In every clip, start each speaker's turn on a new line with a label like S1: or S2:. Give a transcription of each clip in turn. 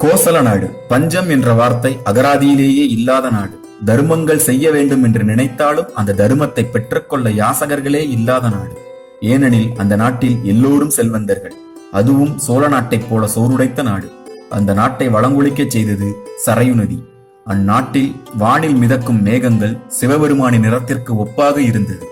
S1: கோசல நாடு. பஞ்சம் என்ற வார்த்தை அகராதியிலேயே இல்லாத நாடு. தர்மங்கள் செய்ய வேண்டும் என்று நினைத்தாலும் அந்த தர்மத்தை பெற்றுக்கொள்ள யாசகர்களே இல்லாத நாடு. ஏனெனில் அந்த நாட்டில் எல்லோரும் செல்வந்தர்கள். அதுவும் சோழ நாட்டைப் போல சோறுடைத்த நாடு. அந்த நாட்டை வளங்குளிக்கச் செய்தது சரையு நதி. அந்நாட்டில் வானில் மிதக்கும் மேகங்கள் சிவபெருமானின் நிறத்திற்கு ஒப்பாக இருந்தது.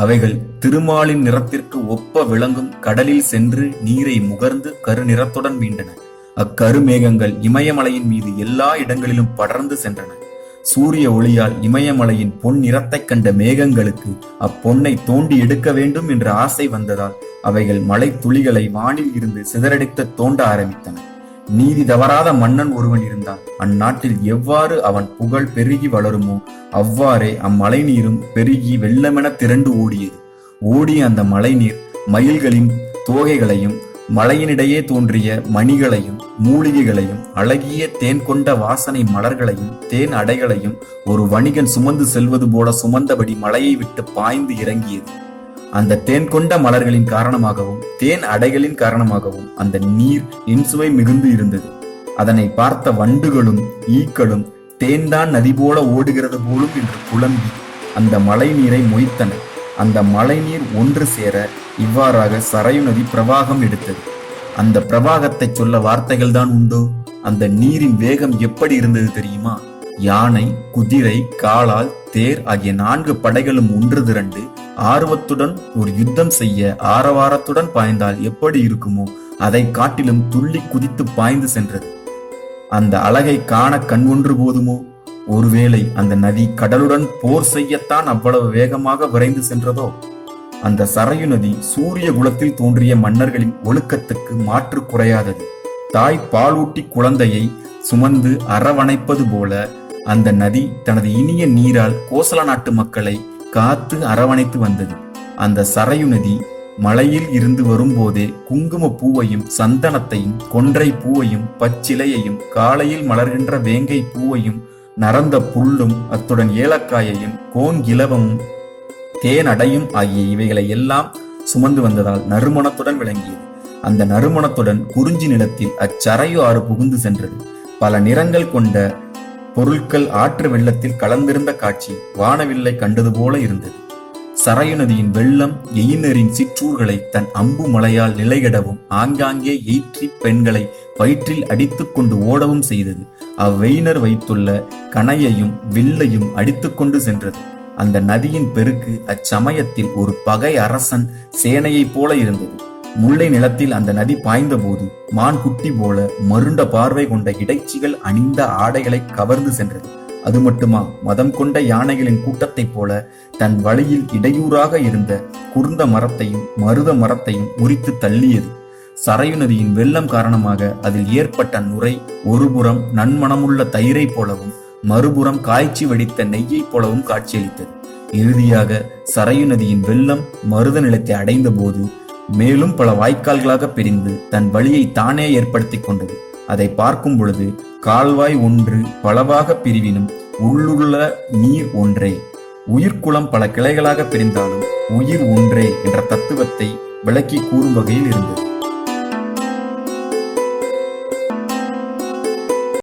S1: அவைகள் திருமாலின் நிறத்திற்கு ஒப்ப விளங்கும் கடலில் சென்று நீரை முகர்ந்து கருநிறத்துடன் மீண்டன. அக்கருமேகங்கள் இமயமலையின் மீது எல்லா இடங்களிலும் படர்ந்து சென்றன. சூரிய ஒளியால் இமயமலையின் பொன் நிறத்தைக் கண்ட மேகங்களுக்கு அப்பொன்னை தோண்டி எடுக்க வேண்டும் என்ற ஆசை வந்ததால் அவைகள் மழை துளிகளை வானில் இருந்து சிதறடித்து தோண்ட ஆரம்பித்தன. நீதி தவறாத மன்னன் ஒருவன் இருந்தான். அந்நாட்டில் எவ்வாறு அவன் புகழ் பெருகி வளருமோ அவ்வாறே அம்மழை நீரும் பெருகி வெள்ளமென திரண்டு ஓடியது. ஓடிய அந்த மழை நீர் மயில்களின் தோகைகளையும் மலையினிடையே தோன்றிய மணிகளையும் மூலிகைகளையும் அழகிய தேன் கொண்ட வாசனை மலர்களையும் தேன் அடைகளையும் ஒரு வணிகன் சுமந்து செல்வது போல சுமந்தபடி மலையை விட்டு பாய்ந்து இறங்கியது. அந்த தேன் கொண்ட மலர்களின் காரணமாகவும் தேன் அடைகளின் காரணமாகவும் அந்த நீர் இன்சுவை மிகுந்து இருந்தது. அதனை பார்த்த வண்டுகளும் ஈக்களும் தேன்தான் நதி போல ஓடுகிறது போலும் என்று புலம்பி அந்த மழை நீரை மொய்த்தன. அந்த மழை நீர் ஒன்று சேர இவ்வாறாக சரையு நதி பிரவாகம் எடுத்தது. அந்த பிரவாகத்தை சொல்ல வார்த்தைகள் தான் உண்டோ? அந்த நீரின் வேகம் எப்படி இருந்தது தெரியுமா? யானை, குதிரை, காலால், தேர் ஆகிய 4 படைகளும் ஒன்று திரண்டு ஆர்வத்துடன் ஒரு யுத்தம் செய்ய ஆரவாரத்துடன் பாய்ந்தால் எப்படி இருக்குமோ அதை காட்டிலும் துள்ளி குதித்து பாய்ந்து சென்றது. அந்த அழகை காண கண் ஒன்று போதுமோ? ஒருவேளை அந்த நதி கடலுடன் போர் செய்யத்தான் அவ்வளவு வேகமாக விரைந்து சென்றதோ? அந்த சரையு நதி சூரிய குலத்தில் தோன்றிய மன்னர்களின் ஒழுக்கத்துக்கு மாற்று குறையாதது. தாய் பாலூட்டி குழந்தையை சுமந்து அரவணைப்பது போல அந்த நதி தனது இனிய நீரால் கோசல நாட்டு மக்களை காத்து அரவணைத்து வந்தது. அந்த சரையு நதி மலையில் இருந்து வரும்போதே குங்கும பூவையும் சந்தனத்தையும் கொன்றை பூவையும் பச்சிலையையும் காலையில் மலர்கின்ற வேங்கை பூவையும் நரந்த புல்லும் அத்துடன் ஏலக்காயையும் கோங்கிலவமும் தேன் அடையும் ஆகிய இவைகளை எல்லாம் சுமந்து வந்ததால் நறுமணத்துடன் விளங்கியது. அந்த நறுமணத்துடன் குறிஞ்சி நிலத்தில் அச்சரையு ஆறு புகுந்து சென்றது. பல நிறங்கள் கொண்ட பொருட்கள் ஆற்று வெள்ளத்தில் கலந்திருந்த காட்சி வானவில்லை கண்டது போல இருந்தது. சரையு நதியின் வெள்ளம் எயினரின் சிற்றூர்களை தன் அம்பு மலையால் நிலையிடவும் ஆங்காங்கே ஏற்றி பெண்களை வயிற்றில் அடித்துக் கொண்டு ஓடவும் செய்தது. அவ்வெயினர் வைத்துள்ள கணையையும் வில்லையும் அடித்துக்கொண்டு சென்றது. அந்த நதியின் பெருக்கு அச்சமயத்தில் ஒரு பகை அரசன் சேனையைப் போல இருந்தது. முல்லை நிலத்தில் அந்த நதி பாய்ந்த போது மான் குட்டி போல மருண்ட பார்வை கொண்ட இடைச்சிகள் அணிந்த ஆடைகளை கவர்ந்து சென்றது. அது மட்டுமா, மதம் கொண்ட யானைகளின் கூட்டத்தைப் போல தன் வழியில் இடையூறாக இருந்த குருந்த மரத்தையும் மருத மரத்தையும் முறித்து தள்ளியது. சரையு நதியின் வெள்ளம் காரணமாக அதில் ஏற்பட்ட நுரை ஒருபுறம் நன்மணமுள்ள தயிரை போலவும் மறுபுறம் காய்ச்சி வடித்த நெய்யை போலவும் காட்சியளித்தது. இறுதியாக சரையு நதியின் வெள்ளம் மருத நிலத்தை அடைந்த போது மேலும் பல வாய்க்கால்களாக பிரிந்து தன் வழியை தானே ஏற்படுத்தி கொண்டது. அதை பார்க்கும் பொழுது கால்வாய் ஒன்று பலவாக பிரிவினும் உள்ளுள்ள நீர் ஒன்றே, உயிர்குளம் பல கிளைகளாக பிரிந்தாலும் உயிர் ஒன்றே என்ற தத்துவத்தை விளக்கி கூறும் வகையில் இருந்தது.